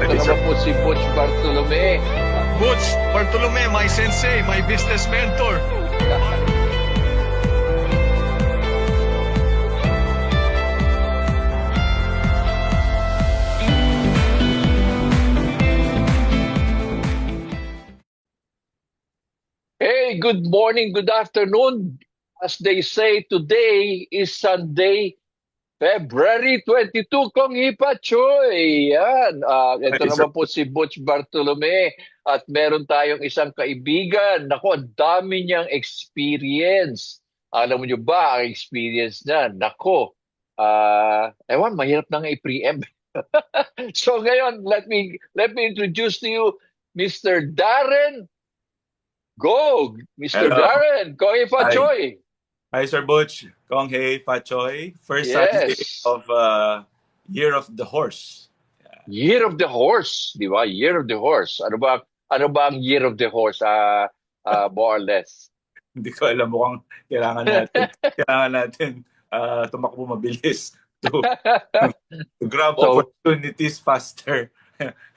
Ito Hi, sir. naman po si Butch Bartolome. Butch Bartolome, my sensei, my business mentor. Hey, good morning, good afternoon. As they say, today is Sunday, February 22, Kong Hipa Choy. Yan. Ito Hi, sir. naman po si Butch Bartolome. At meron tayong isang kaibigan. Nako, ang dami niyang experience. Alam niyo ba ang experience niya? Nako, ewan, mahirap na nga i-preempt. So ngayon, let me introduce to you Mr. Darren Go, Mr. Hello. Darren, Kong Hipa Hi. Choy. Hi, Sir Butch. Kong Hei Pachoy. First Sunday Yes. of Year of the Horse. Year of the Horse, di ba? Year of the Horse. Ano ba ang Year of the Horse? More or less. Hindi ko alam, mukhang kailangan natin tumakbo mabilis to grab So, opportunities faster.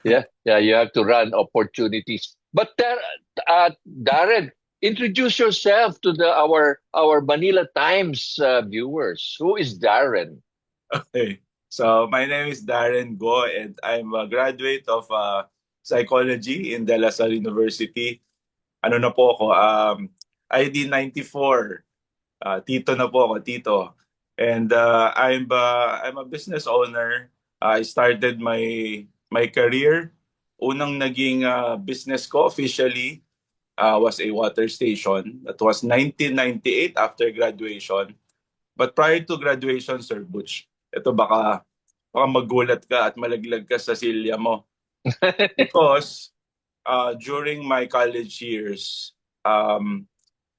yeah, you have to run opportunities. But Darren, introduce yourself to our Manila Times viewers. Who is Darren? Okay. So, my name is Darren Go and I'm a graduate of psychology in De La Salle University. Ano na po ako? ID 94. Tito na po ako, tito. And I'm a business owner. I started my career. Unang naging business ko officially was a water station. That was 1998 after graduation. But prior to graduation, Sir Butch, ito baka magulat ka at malaglag ka sa silya mo. Because during my college years,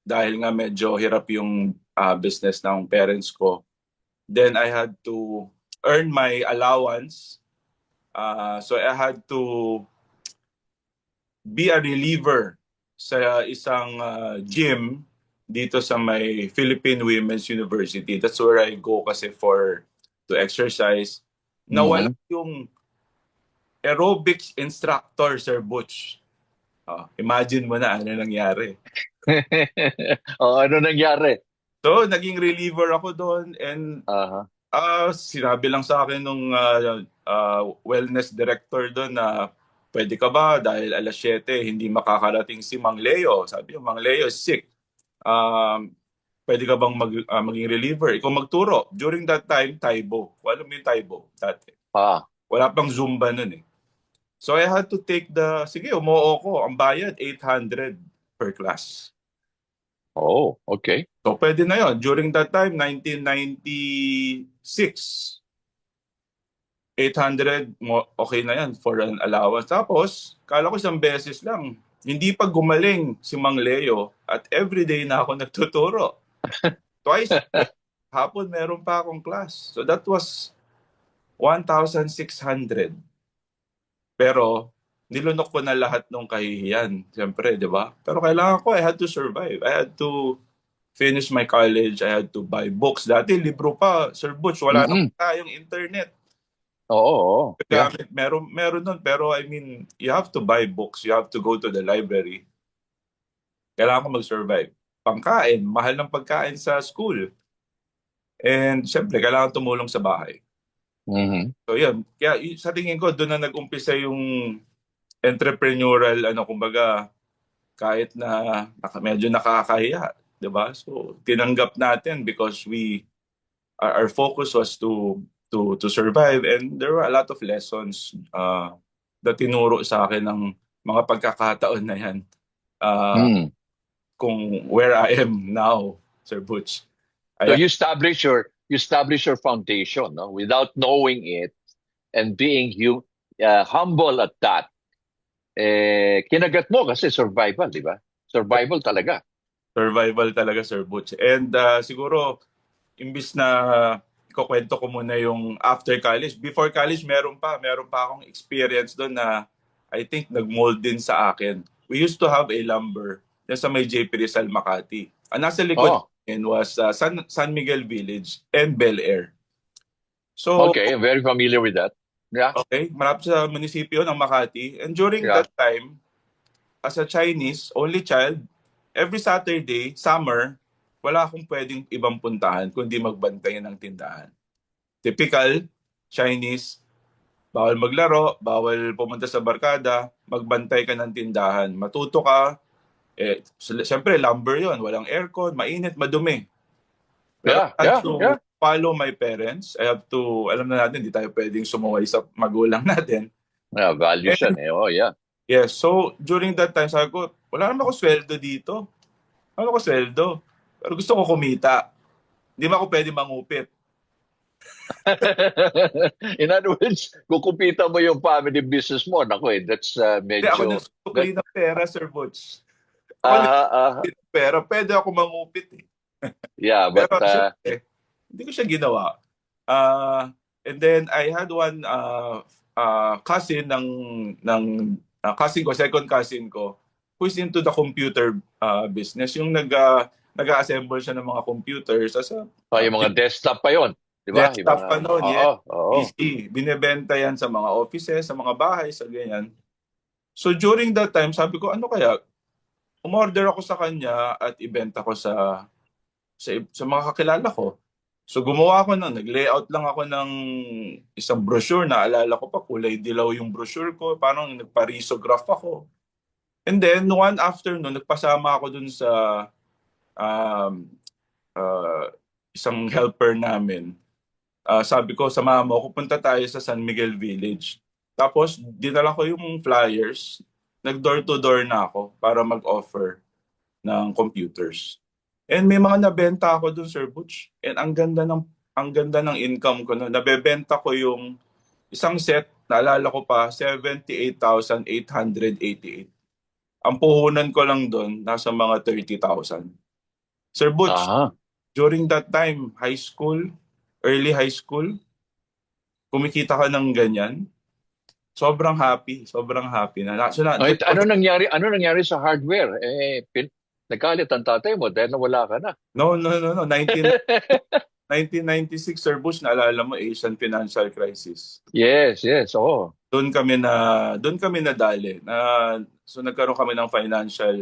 dahil nga medyo hirap yung business ng parents ko, then I had to earn my allowance. So I had to be a reliever sa isang gym dito sa may Philippine Women's University. That's where I go kasi to exercise. Nawala yung aerobics instructor, Sir Butch. Imagine mo na ano nangyari. Ano nangyari? So, naging reliever ako doon and sinabi lang sa akin nung wellness director doon na pwede ka ba dahil alas 7 hindi makakarating si Mang Leo. Sabi niya, Mang Leo is sick. Pwede ka bang maging reliever? Ikaw magturo. During that time, Taibo. Alam mo yung Taibo dati. Wala pang Zumba nun eh. So I had to take sige, umuo ko. Ang bayad, 800 per class. Oh, okay. So pwede na yon. During that time, 1996, 800, okay na yan for an allowance. Tapos, kala ko isang beses lang. Hindi pa gumaling si Mang Leo at everyday na ako nagtuturo. Twice. Hapon meron pa akong class. So that was 1,600. Pero nilunok ko na lahat ng kahihiyan. Siyempre, di ba? Pero kailangan ko, I had to survive. I had to finish my college. I had to buy books. Dati, libro pa. Sir Butch, wala na tayong internet. Oo. Yeah. Meron nun. Pero I mean, you have to buy books. You have to go to the library. Kailangan ko mag-survive. Pangkain. Mahal ng pagkain sa school. And siyempre, kailangan tumulong sa bahay. So yun, kaya sa tingin ko doon na nag-umpisa yung entrepreneurial kumbaga kahit na medyo nakakahiya, 'di ba? So tinanggap natin because our focus was to survive and there were a lot of lessons na tinuro sa akin ng mga pagkakataon na yan. Kung where I am now, Sir Butch. So you establish your foundation, no? Without knowing it and being humble at that. Kinagat mo kasi survival, di ba? Survival talaga. Survival talaga, Sir Butch. And siguro, imbis na ikukwento ko muna yung after college. Before college, meron pa akong experience doon na I think nag-mold din sa akin. We used to have a lumber sa may JP Rizal, Makati. Ang nasa likod was San Miguel Village and Bel Air. So, okay, I'm very familiar with that. Yeah, Okay, malapit sa munisipyo ng Makati. And during yeah. that time, as a Chinese, only child, every Saturday, summer, wala akong pwedeng ibang puntahan kundi magbantay ng tindahan. Typical Chinese, bawal maglaro, bawal pumunta sa barkada, magbantay ka ng tindahan. Matuto ka, siyempre lumber yon, walang aircon, mainit, madumi. Pero Yeah, I have yeah, to yeah. follow my parents. I have to, alam na natin, hindi tayo pwedeng sumuway sa magulang natin. Yeah, values yan And eh. Oh, yeah. yes, so during that time, sabi ko, wala naman ako sweldo dito. Wala ako sweldo. Pero gusto ko kumita. Hindi mo ako pwede mangupit. In other words, kukumpita mo yung family business mo. Naku eh, that's Hindi, ako medyo... nagsusukli ng pera, Sir Butch. Ako Ah, nagsusukli ng pera, pwede ako mangupit eh. yeah, but Pero syempre, hindi ko siya ginawa. And then I had one cousin cousin ko, second cousin ko, who is into the computer business. Yung nag-assemble siya ng mga computers as a yung mga desktop pa yon, di ba? Yung desktop mga, pa noon, oo, yes. oo. PC. Binebenta yan sa mga offices, sa mga bahay, sa ganyan. So during that time, sabi ko, ano kaya? Umorder ako sa kanya at ibenta ko sa mga kakilala ko. So gumawa ako nag-layout lang ako ng isang brochure. Naalala ko pa, kulay dilaw yung brochure ko. Parang nagpa-risograph ako. And then, one afternoon, nagpasama ako dun sa um, uh, isang helper namin. Sabi ko, sama mo ako, punta tayo sa San Miguel Village. Tapos, dinala ko yung flyers. Nag-door to door na ako para mag-offer ng computers. And may mga nabenta ako dun, Sir Butch. And ang ganda ng income ko no. Nabebenta ko yung isang set, naalala ko pa, 78,888. Ang puhunan ko lang doon, nasa mga 30,000. Sir Butch, Aha. during that time, high school, early high school, kumikita ka ng ganyan, sobrang happy, sobrang happy na. So, Ay, ano nangyari sa hardware? Nagkalit ang tatay mo dahil nawala ka na. no, no, no, no. 1996, Sir Bush, naalala mo, Asian Financial Crisis. Yes, yes, oo. Doon kami nadali. So nagkaroon kami ng financial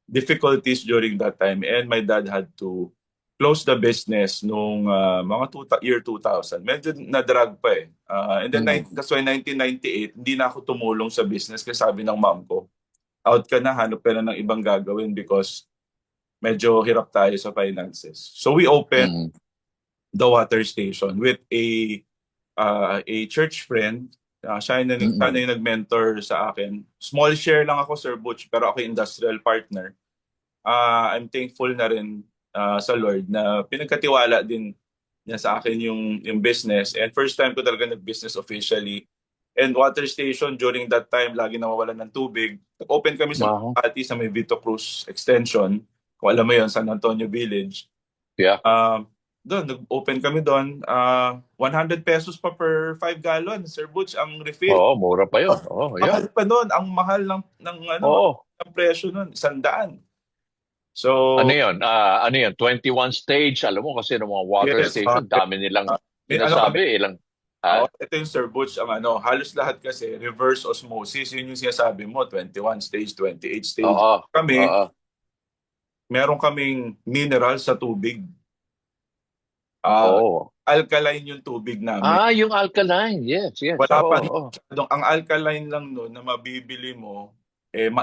difficulties during that time, and my dad had to close the business nung mga year 2000. Medyo na-drag pa eh. And then that's why 1998, hindi na ako tumulong sa business kasi sabi ng mom ko, out ka na, hanap ka na ng ibang gagawin because medyo hirap tayo sa finances. So we opened the water station with a church friend. Siya yung nag-mentor sa akin. Small share lang ako, Sir Butch, pero ako yung industrial partner. I'm thankful na rin sa Lord na pinagkatiwala din niya sa akin yung business. And first time ko talaga nag-business officially. And water station, during that time, lagi nawawalan ng tubig. Nag-open kami sa Makati sa may Vito Cruz Extension. Kung alam mo yun, San Antonio Village. Yeah. Doon, nag-open kami doon. 100 pesos pa per 5 gallon, Sir Butch, ang refill. Oo, mura pa yun. Oh, yeah. Mahal pa doon. Ang mahal ng ang presyo noon, 100. So, ano yun? 21 stage. Alam mo kasi ng mga water yes, station, dami nilang sinasabi. Ito yung Sir Butch, halos lahat kasi reverse osmosis. Yun yung sinasabi mo, 21 stage, 28 stage. Meron kaming mineral sa tubig. Alkaline yung tubig namin. Yung alkaline. Yes, yes. Wala pa ang alkaline lang noon na mabibili mo,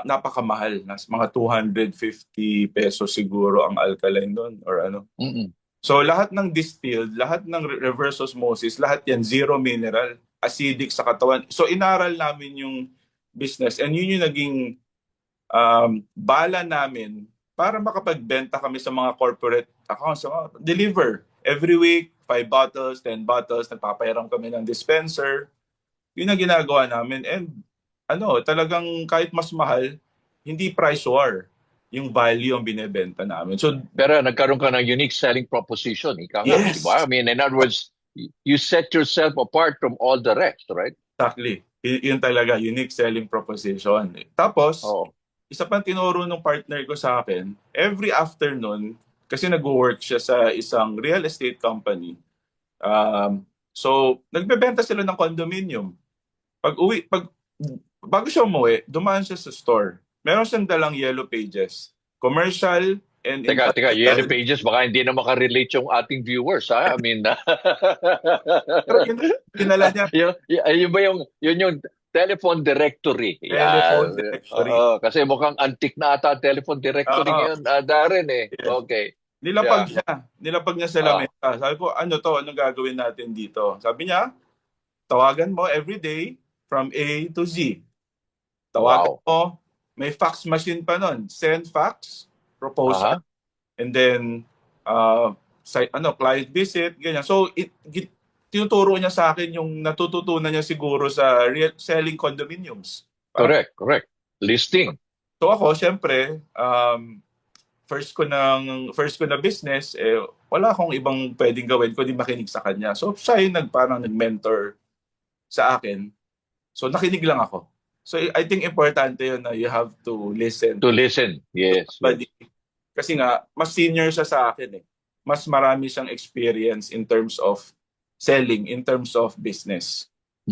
napakamahal. Nas mga 250 pesos siguro ang alkaline doon or ano. So lahat ng distilled, lahat ng reverse osmosis, lahat yan zero mineral, acidic sa katawan. So inaral namin yung business and yun yung naging bala namin para makapagbenta kami sa mga corporate accounts. So, deliver every week, 5 bottles, 10 bottles, nagpapayaram kami ng dispenser. Yun ang ginagawa namin. And talagang kahit mas mahal, hindi price war yung value ang binebenta namin. So, pero nagkaroon ka ng unique selling proposition. Yes. Diba? I mean, in other words, you set yourself apart from all the rest, right? Exactly. Yun talaga, unique selling proposition. Tapos, isa pang tinuro ng partner ko sa akin, every afternoon, kasi nag-work siya sa isang real estate company, So, nagbebenta sila ng condominium. Bago siya umuwi, dumaan siya sa store. Meron siyang dalang yellow pages. Commercial and Teka, Yellow industrial. Pages, baka hindi na makarelate yung ating viewers, ha? I mean, Pero yun, dinala niya, yun ba yung telephone directory? telephone Yan. directory. Oo, kasi mukhang antique na ata telephone directory Oo, ngayon, Darren, eh. yes. Okay. Nilapag Yeah. niya. Nilapag niya sa Ah, lamesa. Sabi ko, ano to? Anong gagawin natin dito? Sabi niya, tawagan mo every day from A to Z. Tawagan wow. mo, may fax machine pa nun. Send fax, proposal, Aha. and then client visit, ganyan. So, tinuturo niya sa akin yung natututunan niya siguro sa selling condominiums. Parang, Correct. Listing. so ako, syempre, first ko na business, wala akong ibang pwedeng gawin kundi makinig sa kanya. So, siya yung parang nag-mentor sa akin. So, nakinig lang ako. So, I think importante yun na you have to listen To listen. Yes. somebody. Kasi nga, mas senior siya sa akin eh. Mas marami siyang experience in terms of selling, in terms of business.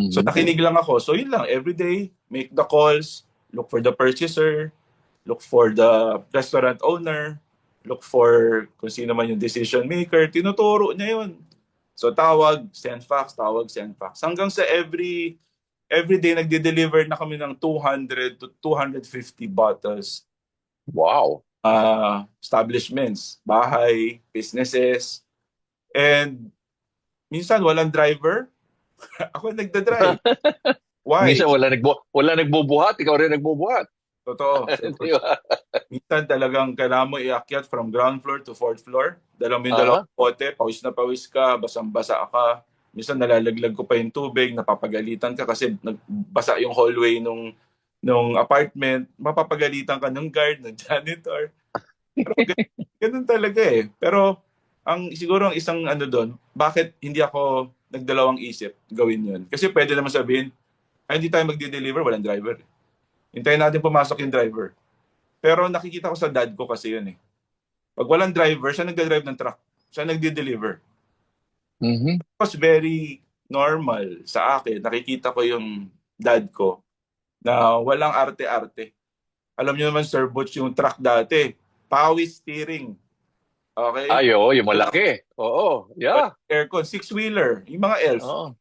So Mhm. nakinig lang ako. So yun lang, every day, make the calls, look for the purchaser, look for the restaurant owner, look for kung sino man yung decision maker, tinuturo niya yun. So tawag, send fax, Hanggang sa every day nagde-deliver na kami ng 200 to 250 bottles, Wow. establishments, bahay, businesses, and minsan walang driver. Ako nagda-drive. Why? Minsan wala nagbubuhat, ikaw rin nagbubuhat. Totoo. Di ba? Minsan talagang kailangan mo iakyat from ground floor to fourth floor. Dala mo yung Aha. dalawang pote, pawis na pawis ka, basang-basa ka. Minsan nalalaglag ko pa yung tubig, napapagalitan ka kasi nagbasa yung hallway nung apartment. Mapapagalitan ka ng guard, ng janitor. Pero ganun talaga eh. Pero siguro ang isang ano doon, bakit hindi ako nagdalawang isip gawin yun? Kasi pwede naman sabihin, ay hindi tayo magde-deliver, walang driver. Hintayin natin pumasok yung driver. Pero nakikita ko sa dad ko kasi yun eh. Pag walang driver, siya nagda-drive ng truck. Siya nagde-deliver. Mhm. It was very normal sa akin. Nakikita ko yung dad ko na walang arte-arte. Alam niyo naman, Sir Butch, yung truck dati, power steering. Okay? Ay, oo, yung malaki. Oo, yeah. Walang aircon, six-wheeler, yung mga elf. Oo.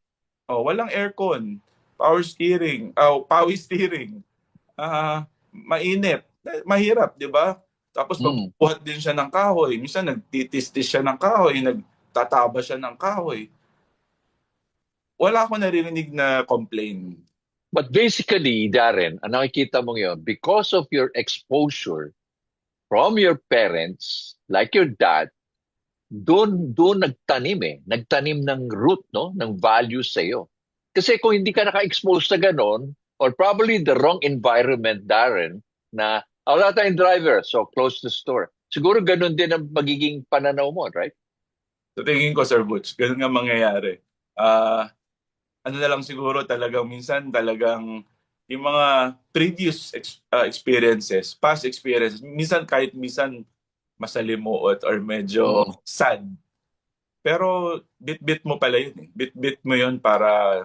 Walang aircon, power steering. Mainit, mahirap, 'di ba? Tapos Mm. magbuhat din siya ng kahoy. Minsan nagtitistis siya ng kahoy, nagtataba siya ng kahoy. Wala akong naririnig na complain. But basically, Darren, ang nakikita mo yun, because of your exposure from your parents, like your dad, doon nagtanim ng root, no, ng values sa iyo. Kasi kung hindi ka naka-expose sa ganon, or probably the wrong environment, Darren, na wala tayong driver, so close the store. Siguro ganon din ang magiging pananaw mo, right? So tingin ko, Sir Butch, ganun nga mangyayari. Ano na lang siguro talagang minsan talagang yung mga previous experiences, past experiences, kahit minsan masalimuot or medyo sad. Pero bit-bit mo pala yun eh. Bit-bit mo yun para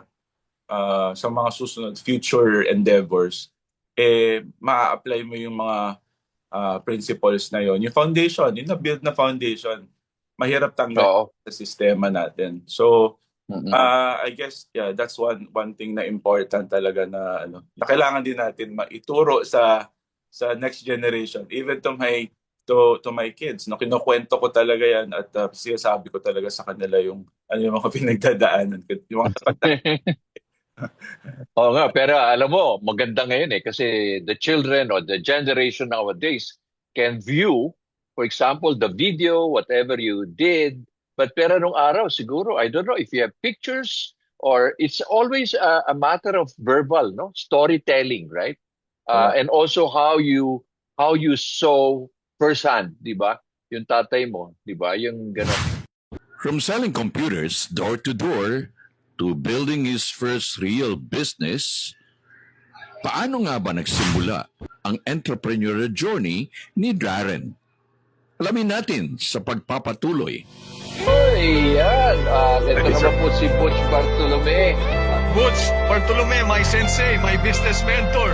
sa mga susunod future endeavors, ma-apply mo yung mga principles na yun. Yung foundation, yung na-build na foundation, mahirap tanggal Oo. sa sistema natin. So, Mm-mm. I guess that's one thing na important talaga na na kailangan din natin maituro sa next generation, even to my kids. No, kinukwento ko talaga yan at sinasabi ko talaga sa kanila yung yung mga pinagdadaanan, yung mga Oo nga, pero alam mo, maganda ngayon kasi the children or the generation nowadays can view, for example, the video, whatever you did. Pero nung araw, siguro, I don't know if you have pictures or it's always a matter of verbal, no? Storytelling, right? And also how you saw firsthand, di ba? Yung tatay mo, di ba? Yung gano'n. From selling computers door to door to building his first real business, paano nga ba nagsimula ang entrepreneurial journey ni Darren? Alamin natin sa pagpapatuloy. Ayan. Ito Thank you, sir. naman po si Butch Bartolome. Butch Bartolome, my sensei, my business mentor.